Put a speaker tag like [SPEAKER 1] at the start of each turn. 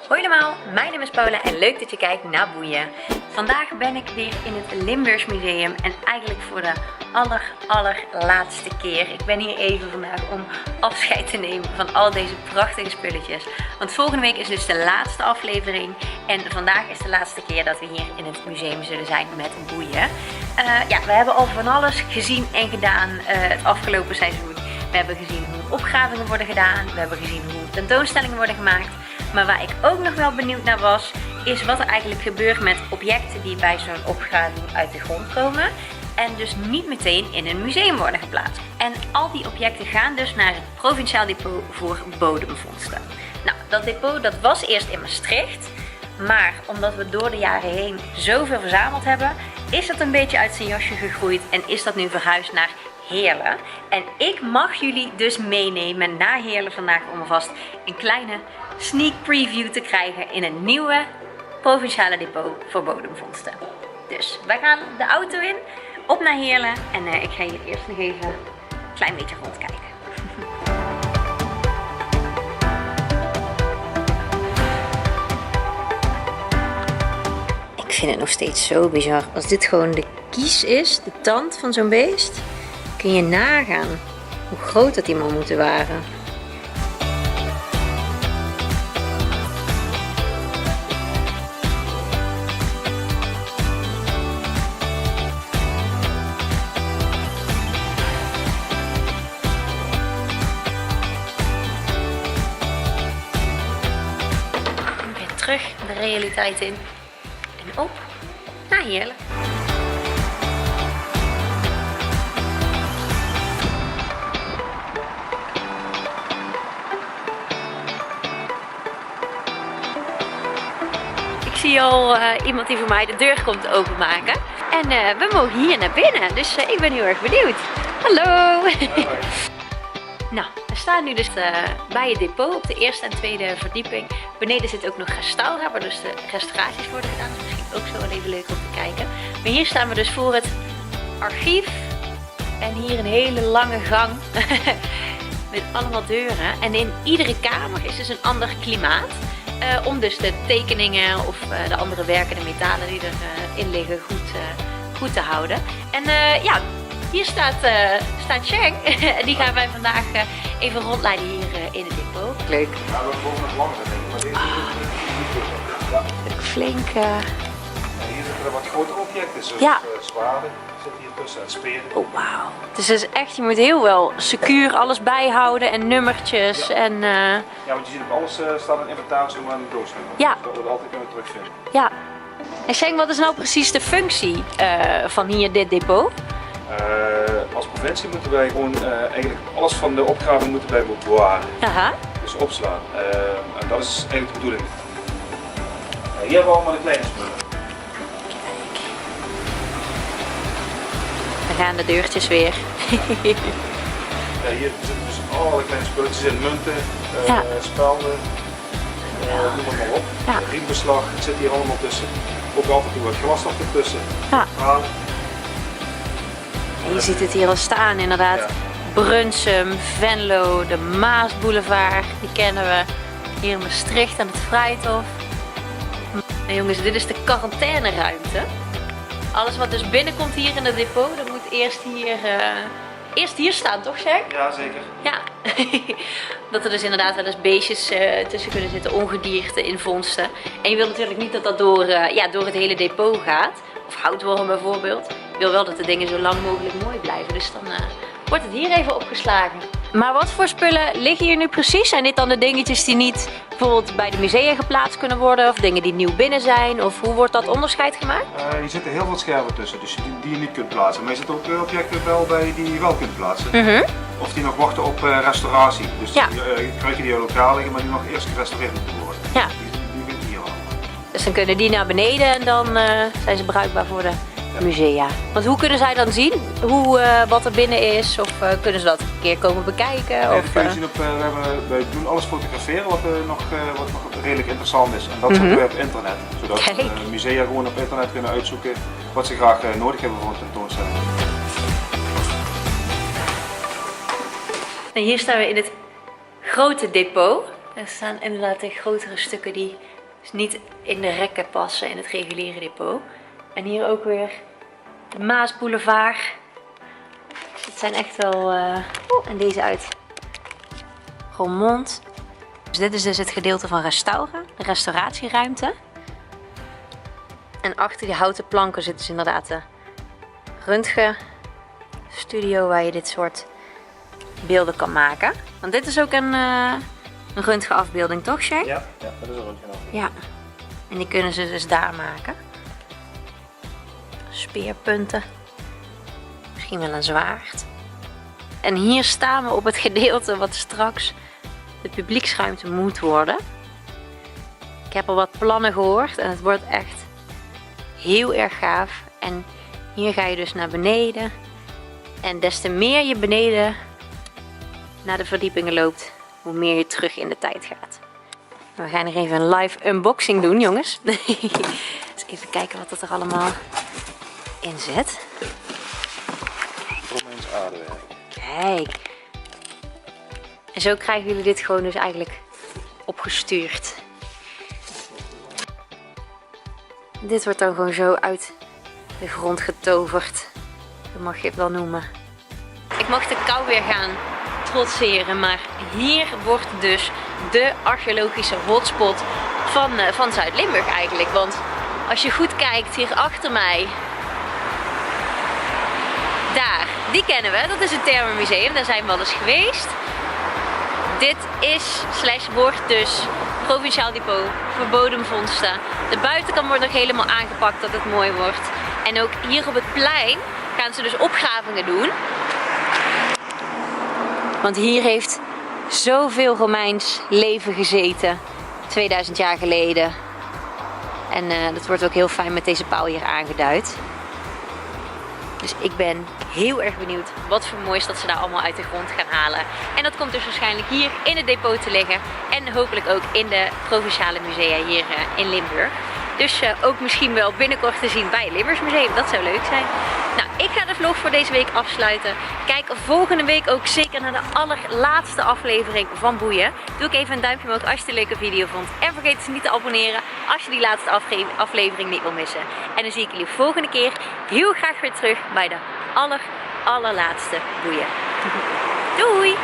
[SPEAKER 1] Hoi allemaal, mijn naam is Paula en leuk dat je kijkt naar Boeien. Vandaag ben ik weer in het Limburgs Museum en eigenlijk voor de allerlaatste keer. Ik ben hier even vandaag om afscheid te nemen van al deze prachtige spulletjes. Want volgende week is dus de laatste aflevering en vandaag is de laatste keer dat we hier in het museum zullen zijn met Boeien. We hebben al van alles gezien en gedaan het afgelopen seizoen. We hebben gezien hoe opgravingen worden gedaan, we hebben gezien hoe tentoonstellingen worden gemaakt. Maar waar ik ook nog wel benieuwd naar was, is wat er eigenlijk gebeurt met objecten die bij zo'n opgraving uit de grond komen. En dus niet meteen in een museum worden geplaatst. En al die objecten gaan dus naar het Provinciaal Depot voor Bodemvondsten. Nou, dat depot dat was eerst in Maastricht. Maar omdat we door de jaren heen zoveel verzameld hebben, is dat een beetje uit zijn jasje gegroeid en is dat nu verhuisd naar Heerlen. En ik mag jullie dus meenemen naar Heerlen vandaag om alvast een kleine sneak preview te krijgen in een nieuwe Provinciale Depot voor Bodemvondsten. Dus wij gaan de auto in, op naar Heerlen en ik ga jullie eerst nog even een klein beetje rondkijken. Ik vind het nog steeds zo bizar. Als dit gewoon de kies is, de tand van zo'n beest, kun je nagaan hoe groot dat die man moeten waren. Weer terug de realiteit in en op naar Heerlen. Ik zie al iemand die voor mij de deur komt openmaken. En we mogen hier naar binnen, dus ik ben heel erg benieuwd. Hallo! Nou, we staan nu dus bij het depot op de eerste en tweede verdieping. Beneden zit ook nog Restaura, waar dus de restauraties worden gedaan. Dus misschien ook zo wel even leuk om te kijken. Maar hier staan we dus voor het archief. En hier een hele lange gang met allemaal deuren. En in iedere kamer is dus een ander klimaat. Om dus de tekeningen of de andere werken, de metalen die erin liggen, goed te houden. En hier staat Cheng. En die gaan wij vandaag even rondleiden hier in het depot. Leuk.
[SPEAKER 2] Ja, we mogen nog langer denk ik, maar deze
[SPEAKER 1] Flink.
[SPEAKER 2] Hier zitten er wat grotere objecten, zoals zwaarden zitten hier tussen en speren.
[SPEAKER 1] Oh wauw. Dus het is echt, je moet heel wel secuur alles bijhouden en nummertjes.
[SPEAKER 2] Ja.
[SPEAKER 1] En,
[SPEAKER 2] Ja, want je ziet op alles staat een inventarisnummer en een doosnummer.
[SPEAKER 1] Ja.
[SPEAKER 2] Dus dat we het altijd kunnen terugvinden.
[SPEAKER 1] Ja. En Cheng, wat is nou precies de functie van hier dit depot?
[SPEAKER 2] Als provincie moeten wij gewoon eigenlijk alles van de opgave moeten wij bewaren.
[SPEAKER 1] Aha.
[SPEAKER 2] Dus opslaan. En dat is eigenlijk de bedoeling. Hier hebben we allemaal de kleine spullen.
[SPEAKER 1] Dan gaan de deurtjes weer.
[SPEAKER 2] Ja, hier zitten dus allerlei kleine spulletjes in, munten, spelden, noem het maar op.
[SPEAKER 1] Ja.
[SPEAKER 2] Riembeslag zit hier allemaal tussen. Ook af en toe wat glasstof ertussen.
[SPEAKER 1] Ja.
[SPEAKER 2] Halen.
[SPEAKER 1] En je ziet het hier al staan inderdaad.
[SPEAKER 2] Ja.
[SPEAKER 1] Brunsum, Venlo, de Maasboulevard, die kennen we. Hier in Maastricht aan het Vrijthof. En jongens, dit is de quarantaineruimte. Alles wat dus binnenkomt hier in het depot, dat moet eerst hier staan, toch Cheng?
[SPEAKER 2] Ja, zeker.
[SPEAKER 1] Ja. Dat er dus inderdaad wel eens beestjes tussen kunnen zitten, ongedierte in vondsten. En je wilt natuurlijk niet dat dat door het hele depot gaat. Of houtworm bijvoorbeeld. Je wil wel dat de dingen zo lang mogelijk mooi blijven. Dus dan wordt het hier even opgeslagen. Maar wat voor spullen liggen hier nu precies? Zijn dit dan de dingetjes die niet bijvoorbeeld bij de musea geplaatst kunnen worden? Of dingen die nieuw binnen zijn? Of hoe wordt dat onderscheid gemaakt?
[SPEAKER 2] Hier zitten heel veel scherven tussen, dus die je niet kunt plaatsen. Maar er zitten ook objecten wel bij die je wel kunt plaatsen. Of die nog wachten op restauratie. Dus kruidje die lokaal liggen, maar die nog eerst gerestaureerd moeten worden.
[SPEAKER 1] Ja.
[SPEAKER 2] Die vind je hier al.
[SPEAKER 1] Dus dan kunnen die naar beneden en dan zijn ze bruikbaar voor de musea. Want hoe kunnen zij dan zien wat er binnen is? Of kunnen ze dat een keer komen bekijken?
[SPEAKER 2] Ja, dat kun je zien wij doen alles fotograferen wat nog redelijk interessant is. En dat zetten we op internet. Zodat musea gewoon op internet kunnen uitzoeken wat ze graag nodig hebben voor een tentoonstelling.
[SPEAKER 1] En hier staan we in het grote depot. Er staan inderdaad de grotere stukken die Dus niet in de rekken passen in het reguliere depot. En hier ook weer de Maasboulevard. Het zijn echt wel... en deze uit Roermond. Dus dit is dus het gedeelte van restauren, de restauratieruimte. En achter die houten planken zit dus inderdaad de röntgenstudio waar je dit soort beelden kan maken. Want dit is ook een röntgenafbeelding, toch, Sjaak?
[SPEAKER 2] Ja, dat is een röntgenafbeelding.
[SPEAKER 1] Ja. En die kunnen ze dus daar maken. Speerpunten. Misschien wel een zwaard. En hier staan we op het gedeelte wat straks de publieksruimte moet worden. Ik heb al wat plannen gehoord en het wordt echt heel erg gaaf. En hier ga je dus naar beneden. En des te meer je beneden naar de verdiepingen loopt, hoe meer je terug in de tijd gaat. We gaan er even een live unboxing doen, jongens. Dus even kijken wat er allemaal in zit.
[SPEAKER 2] Romeins aardewerk.
[SPEAKER 1] Kijk. En zo krijgen jullie dit gewoon dus eigenlijk opgestuurd. Dit wordt dan gewoon zo uit de grond getoverd. Dat mag je het wel noemen. Ik mag de kou weer gaan trotseren, maar hier wordt dus de archeologische hotspot van Zuid-Limburg eigenlijk. Want als je goed kijkt, hier achter mij, daar, die kennen we, dat is het Thermenmuseum, daar zijn we al eens geweest. Dit is / wordt dus Provinciaal Depot voor bodemvondsten. De buitenkant wordt nog helemaal aangepakt dat het mooi wordt. En ook hier op het plein gaan ze dus opgravingen doen. Want hier heeft zoveel Romeins leven gezeten, 2000 jaar geleden. En dat wordt ook heel fijn met deze paal hier aangeduid. Dus ik ben heel erg benieuwd wat voor moois dat ze daar allemaal uit de grond gaan halen. En dat komt dus waarschijnlijk hier in het depot te liggen. En hopelijk ook in de provinciale musea hier in Limburg. Dus ook misschien wel binnenkort te zien bij het Limburgs Museum. Dat zou leuk zijn. Nou, ik ga de vlog voor deze week afsluiten. Kijk volgende week ook zeker naar de allerlaatste aflevering van Boeien. Doe ik even een duimpje omhoog als je het een leuke video vond. En vergeet dus niet te abonneren als je die laatste aflevering niet wil missen. En dan zie ik jullie volgende keer heel graag weer terug bij de allerlaatste Boeien. Doei!